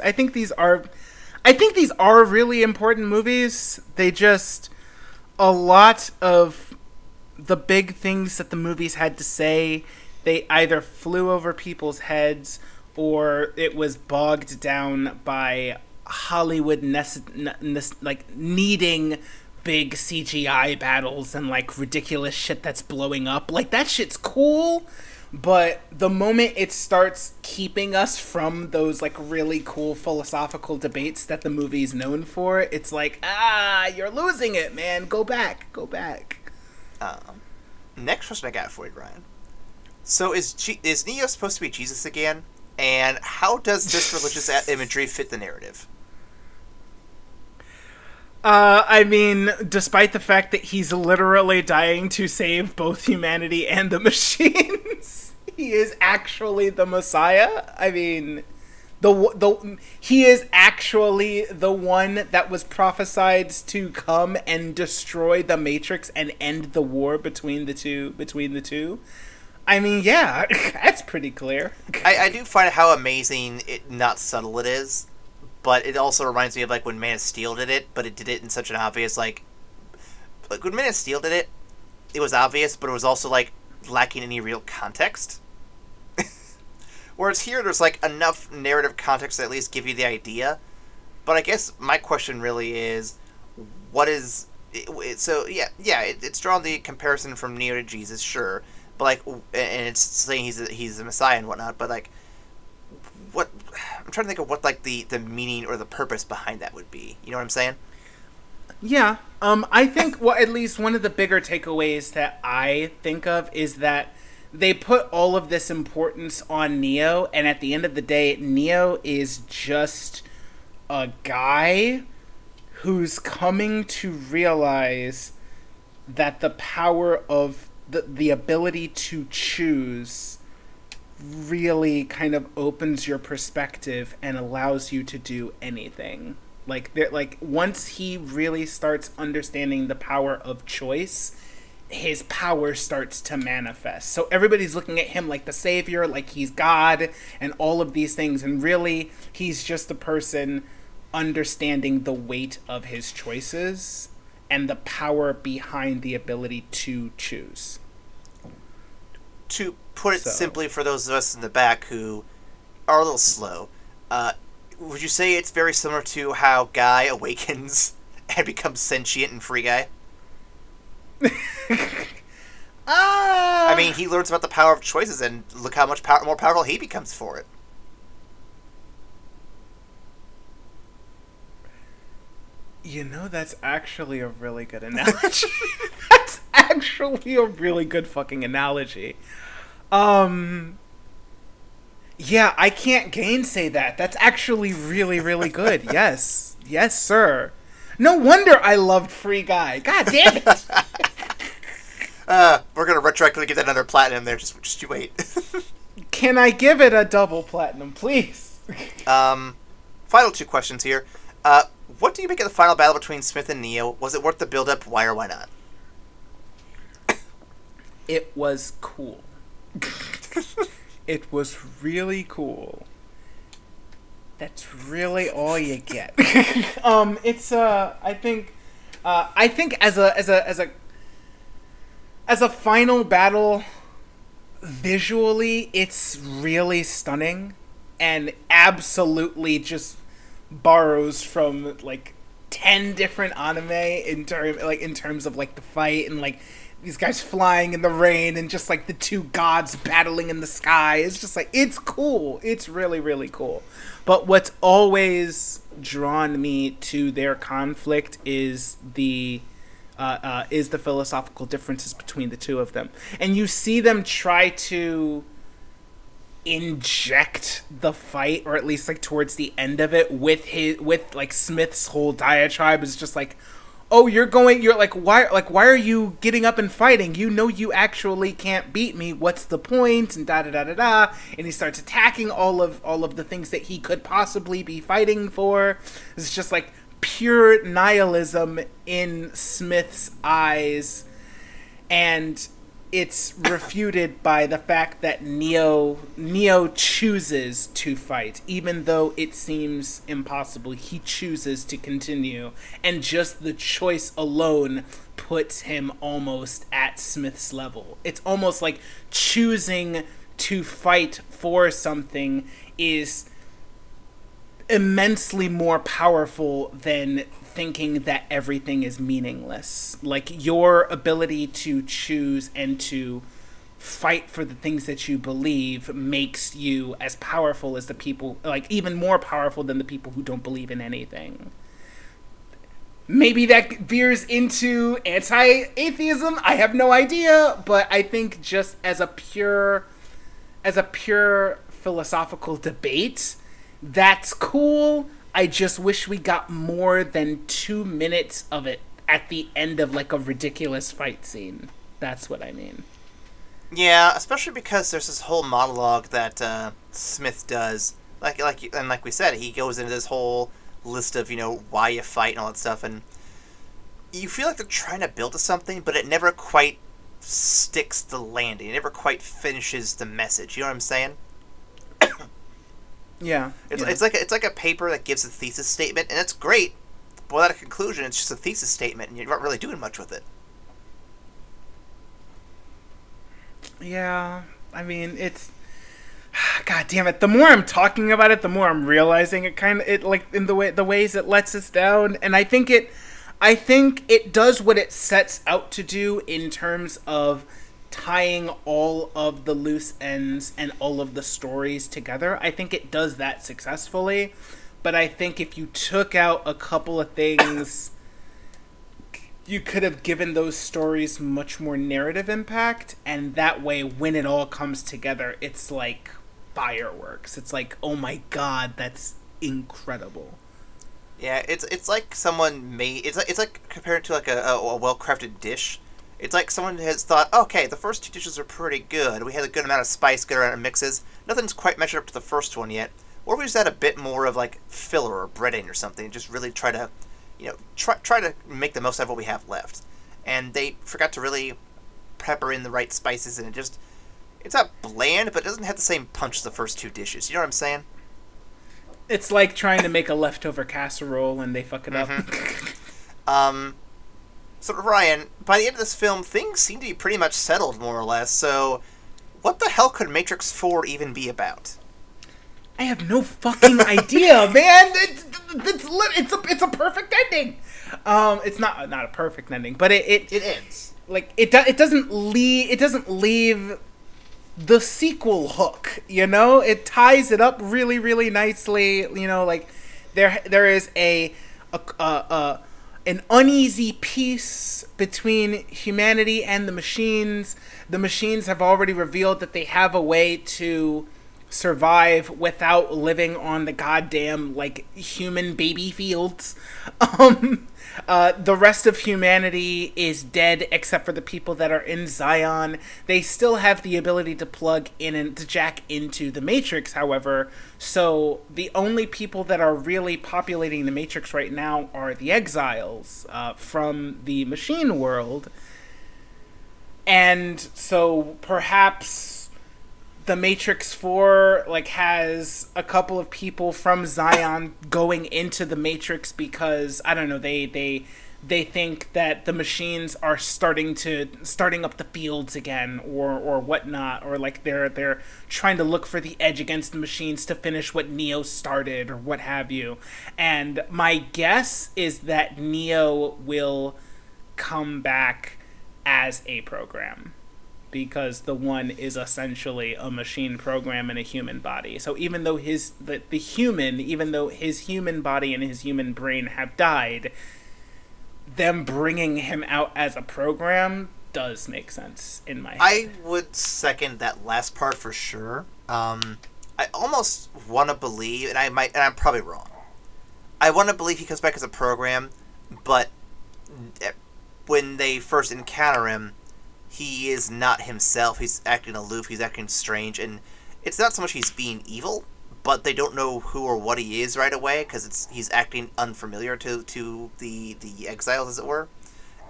are really important movies. They just, a lot of the big things that the movies had to say, they either flew over people's heads or it was bogged down by Hollywood needing big CGI battles and ridiculous shit that's blowing up. That shit's cool, but the moment it starts keeping us from those really cool philosophical debates that the movie's known for, it's you're losing it, man. Go back. Next question I got for you, Ryan. So is Neo supposed to be Jesus again? And how does this religious imagery fit the narrative? I mean, despite the fact that he's literally dying to save both humanity and the machines, he is actually the Messiah. I mean, he is actually the one that was prophesied to come and destroy the Matrix and end the war between the two. I mean, yeah, that's pretty clear. I do find how amazing not subtle it is, but it also reminds me of when Man of Steel did it, but it did it in such an obvious when Man of Steel did it, it was obvious, but it was also lacking any real context. Whereas here, there's enough narrative context to at least give you the idea. But I guess my question really is, what is it? So it's drawn the comparison from Neo to Jesus, sure, but and it's saying he's the Messiah and whatnot. But what I'm trying to think of what the meaning or the purpose behind that would be. You know what I'm saying? Yeah. I think at least one of the bigger takeaways that I think of is that they put all of this importance on Neo, and at the end of the day, Neo is just a guy who's coming to realize that the power of the ability to choose really kind of opens your perspective and allows you to do anything. Once he really starts understanding the power of choice, his power starts to manifest. So everybody's looking at him like the savior, like he's God, and all of these things. And really, he's just a person understanding the weight of his choices and the power behind the ability to choose. To put it simply for those of us in the back who are a little slow, would you say it's very similar to how Guy awakens and becomes sentient and Free Guy? I mean, he learns about the power of choices, and look how much more powerful he becomes for it. You know, that's actually a really good analogy. That's actually a really good fucking analogy. Yeah, I can't gainsay that. That's actually really, really good. Yes. Yes, sir. No wonder I loved Free Guy. God damn it. We're going to retroactively give that another platinum there. Just you wait. Can I give it a double platinum, please? Final two questions here. What do you make of the final battle between Smith and Neo? Was it worth the build-up? Why or why not? It was cool. It was really cool. That's really all you get. It's I think as a final battle, visually it's really stunning and absolutely borrows from like 10 different anime in terms of like the fight and like these guys flying in the rain and just like the two gods battling in the sky. It's just like, it's cool. It's really, really cool. But what's always drawn me to their conflict is the philosophical differences between the two of them. And you see them try to inject the fight, or at least like towards the end of it, with like Smith's whole diatribe is just like, oh, you're like, why are you getting up and fighting? You know you actually can't beat me. What's the point? And da da da da da. And he starts attacking all of the things that he could possibly be fighting for. It's just like pure nihilism in Smith's eyes, and it's refuted by the fact that Neo chooses to fight, even though it seems impossible. He chooses to continue, and just the choice alone puts him almost at Smith's level. It's almost like choosing to fight for something is immensely more powerful than thinking that everything is meaningless. Like, your ability to choose and to fight for the things that you believe makes you as powerful as the people, like even more powerful than the people who don't believe in anything. Maybe that veers into anti-atheism. I have no idea, but I think just as a pure philosophical debate, that's cool. I just wish we got more than 2 minutes of it at the end of like a ridiculous fight scene. That's what I mean. Yeah, especially because there's this whole monologue that Smith does. Like we said, he goes into this whole list of, why you fight and all that stuff, and you feel like they're trying to build to something, but it never quite sticks the landing. It never quite finishes the message. You know what I'm saying? Yeah. It's like a paper that gives a thesis statement, and it's great, but without a conclusion, it's just a thesis statement, and you're not really doing much with it. Yeah, I mean, it's... God damn it. The more I'm talking about it, the more I'm realizing it like in the ways it lets us down. And I think it does what it sets out to do in terms of tying all of the loose ends and all of the stories together. I think it does that successfully. But I think if you took out a couple of things, you could have given those stories much more narrative impact. And that way, when it all comes together, it's like fireworks. It's like, oh my god, that's incredible. Yeah, it's like someone made... It's like compared to like a well-crafted dish. It's like someone has thought, okay, the first two dishes are pretty good. We had a good amount of spice, good amount of mixes. Nothing's quite measured up to the first one yet. What if we just add a bit more of like filler or breading or something? Just really try to, try to make the most out of what we have left. And they forgot to really pepper in the right spices, and it's not bland, but it doesn't have the same punch as the first two dishes. You know what I'm saying? It's like trying to make a leftover casserole and they fuck it up. So Ryan, by the end of this film, things seem to be pretty much settled, more or less. So, what the hell could Matrix 4 even be about? I have no fucking idea, man. It's a perfect ending. It's not a perfect ending, but it ends. Like it doesn't leave the sequel hook. You know, it ties it up really, really nicely. You know, like there is an uneasy peace between humanity and the machines. The machines have already revealed that they have a way to survive without living on the goddamn, like, human baby fields. The rest of humanity is dead except for the people that are in Zion. They still have the ability to plug in and to jack into the Matrix, however. So the only people that are really populating the Matrix right now are the exiles from the machine world. And so perhaps the Matrix 4 like has a couple of people from Zion going into the Matrix because I don't know, they think that the machines are starting up the fields again or whatnot, or like they're trying to look for the edge against the machines to finish what Neo started or what have you. And my guess is that Neo will come back as a program, because the one is essentially a machine program in a human body. So even though his human body and his human brain have died, them bringing him out as a program does make sense in my head. I would second that last part for sure. I almost want to believe, and I'm probably wrong. I want to believe he comes back as a program, but when they first encounter him, he is not himself. He's acting aloof. He's acting strange, and it's not so much he's being evil, but they don't know who or what he is right away because he's acting unfamiliar to the exiles, as it were,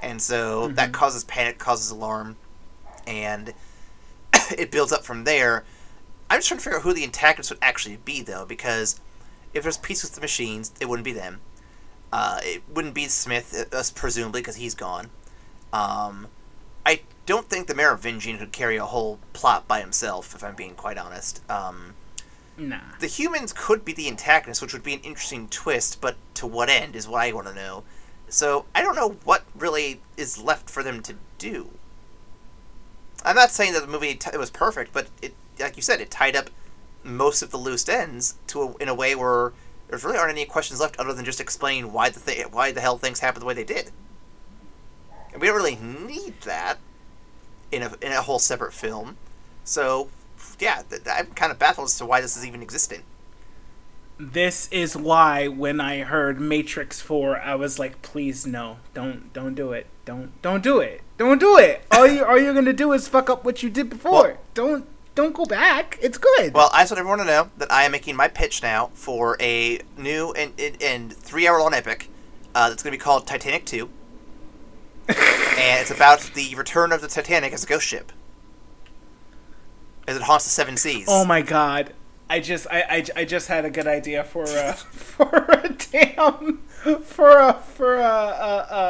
and so that causes panic, causes alarm, and it builds up from there. I'm just trying to figure out who the antagonist would actually be, though, because if there's peace with the machines, it wouldn't be them. It wouldn't be Smith, presumably, because he's gone. I don't think the Merovingian could carry a whole plot by himself, if I'm being quite honest. Nah. The humans could be the antagonist, which would be an interesting twist, but to what end is what I want to know. So I don't know what really is left for them to do. I'm not saying that the movie it was perfect, but it, like you said, it tied up most of the loose ends in a way where there really aren't any questions left other than just explaining why the hell things happened the way they did. And we don't really need that in a whole separate film. So, yeah, I'm kind of baffled as to why this is even existing. This is why when I heard Matrix 4, I was like, please no, don't do it. Don't do it. Don't do it. All you're going to do is fuck up what you did before. Well, don't go back. It's good. Well, I just want everyone to know that I am making my pitch now for a new and 3-hour-long epic that's going to be called Titanic 2. And it's about the return of the Titanic as a ghost ship, as it haunts the seven seas. Oh my god! I just had a good idea for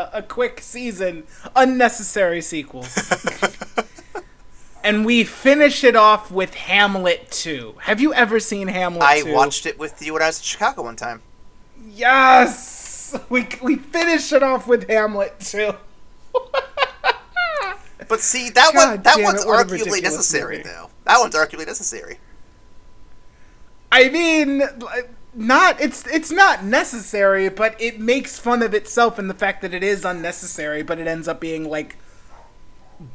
a quick season. Unnecessary sequels. And we finish it off with Hamlet 2. Have you ever seen Hamlet 2? I watched it with you when I was in Chicago one time. Yes! We finish it off with Hamlet 2. But see, that one's arguably necessary, though. That one's arguably necessary. I mean, it's not necessary, but it makes fun of itself in the fact that it is unnecessary, but it ends up being, like,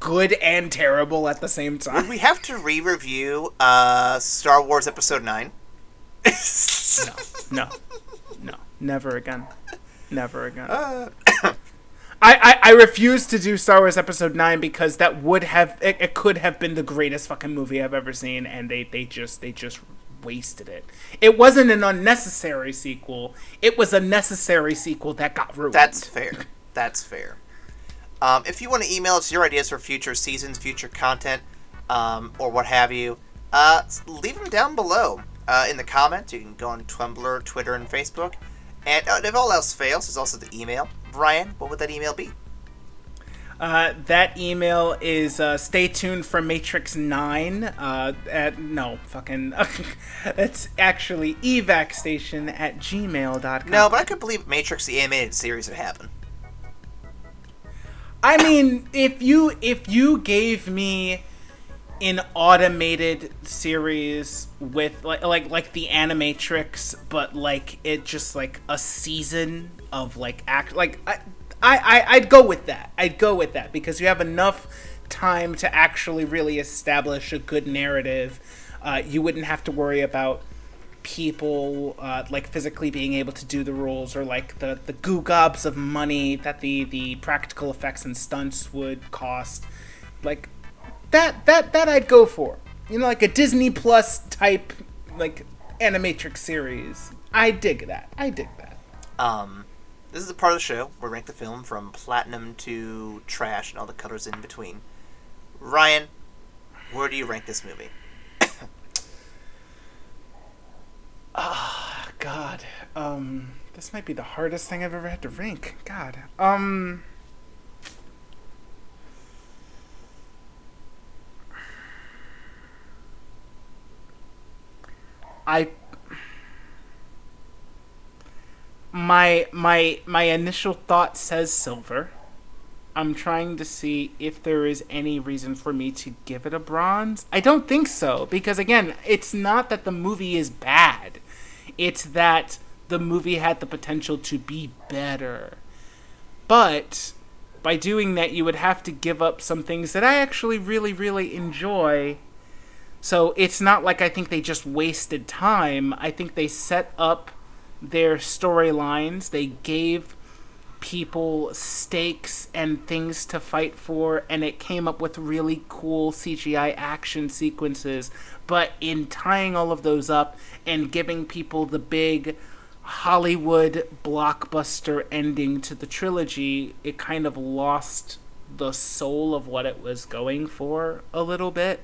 good and terrible at the same time. Would we have to re-review Star Wars Episode 9? No. Never again. I refuse to do Star Wars Episode 9 because that would have it could have been the greatest fucking movie I've ever seen, and they just wasted it. It wasn't an unnecessary sequel. It was a necessary sequel that got ruined. That's fair. If you want to email us your ideas for future seasons, future content, or what have you, leave them down below in the comments. You can go on Tumblr, Twitter, and Facebook. And if all else fails, there's also the email. Brian, what would that email be? That email is stay tuned for Matrix 9. It's actually evacstation@gmail.com. No, but I could believe Matrix the animated series would happen. I mean, if you gave me an automated series with like the Animatrix, but like it just like a season of like act like I'd go with that. I'd go with that because you have enough time to actually really establish a good narrative. You wouldn't have to worry about people like physically being able to do the rules or like the goo gobs of money that the practical effects and stunts would cost. Like that I'd go for. You know, like a Disney Plus type like Animatrix series. I dig that. This is a part of the show where we rank the film from platinum to trash and all the colors in between. Ryan, where do you rank this movie? God. This might be the hardest thing I've ever had to rank. God. My initial thought says silver. I'm trying to see if there is any reason for me to give it a bronze. I don't think so, because again, it's not that the movie is bad. It's that the movie had the potential to be better. But by doing that, you would have to give up some things that I actually really, really enjoy. So it's not like I think they just wasted time. I think they set up their storylines. They gave people stakes and things to fight for, and it came up with really cool CGI action sequences. But in tying all of those up and giving people the big Hollywood blockbuster ending to the trilogy, it kind of lost the soul of what it was going for a little bit.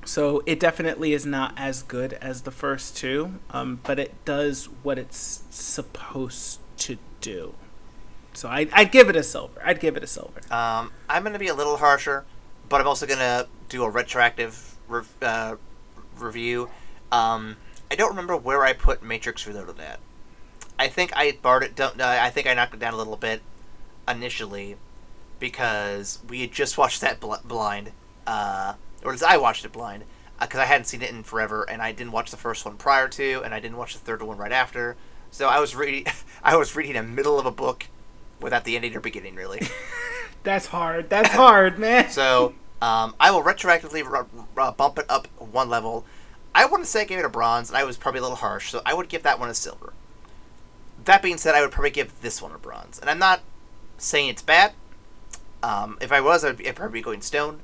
So it definitely is not as good as the first two, but it does what it's supposed to do. So I'd give it a silver. I'm going to be a little harsher, but I'm also going to do a retroactive review. I don't remember where I put Matrix Reloaded at. I think I barred it. I think I knocked it down a little bit initially because we had just watched that blind. Or I watched it blind because I hadn't seen it in forever, and I didn't watch the first one prior to, and I didn't watch the third one right after. So I was reading the middle of a book without the ending or beginning, really. That's hard, man. So I will retroactively bump it up one level. I wouldn't say I gave it a bronze, and I was probably a little harsh, so I would give that one a silver. That being said, I would probably give this one a bronze, and I'm not saying it's bad. If I was, I'd probably be going stone.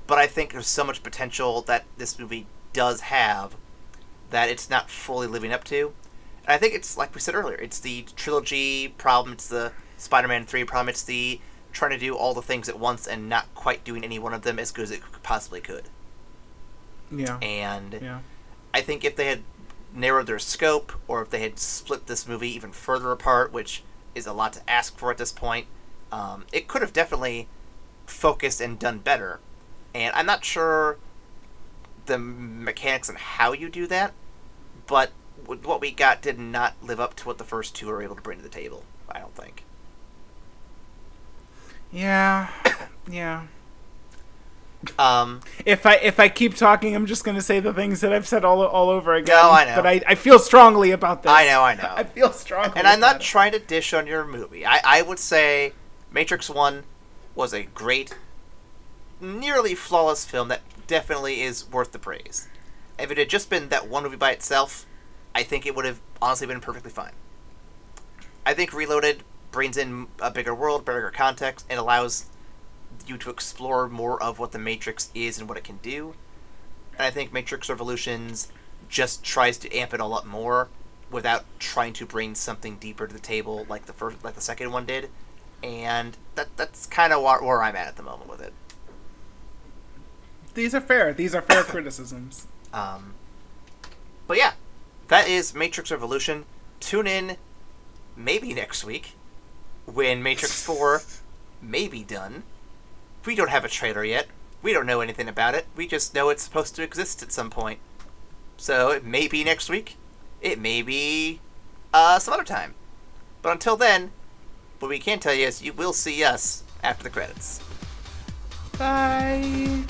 But I think there's so much potential that this movie does have that it's not fully living up to. And I think it's, like we said earlier, it's the trilogy problem, it's the Spider-Man 3 problem, it's the trying to do all the things at once and not quite doing any one of them as good as it possibly could. Yeah. And I think if they had narrowed their scope, or if they had split this movie even further apart, which is a lot to ask for at this point, it could have definitely focused and done better. And I'm not sure the mechanics and how you do that, but what we got did not live up to what the first two were able to bring to the table, I don't think. Yeah. If I keep talking, I'm just gonna say the things that I've said all over again. No, I know. But I feel strongly about this. I know. I feel strongly. And I'm not trying to dish on your movie. I would say Matrix 1 was a great, nearly flawless film that definitely is worth the praise. If it had just been that one movie by itself, I think it would have honestly been perfectly fine. I think Reloaded brings in a bigger world, bigger context, and allows you to explore more of what the Matrix is and what it can do. And I think Matrix Revolutions just tries to amp it all up more without trying to bring something deeper to the table like the second one did. and that's kind of where I'm at the moment with it. These are fair. These are fair criticisms. But yeah, that is Matrix Revolution. Tune in maybe next week when Matrix 4 may be done. We don't have a trailer yet. We don't know anything about it. We just know it's supposed to exist at some point. So it may be next week. It may be some other time. But until then, what we can tell you is you will see us after the credits. Bye.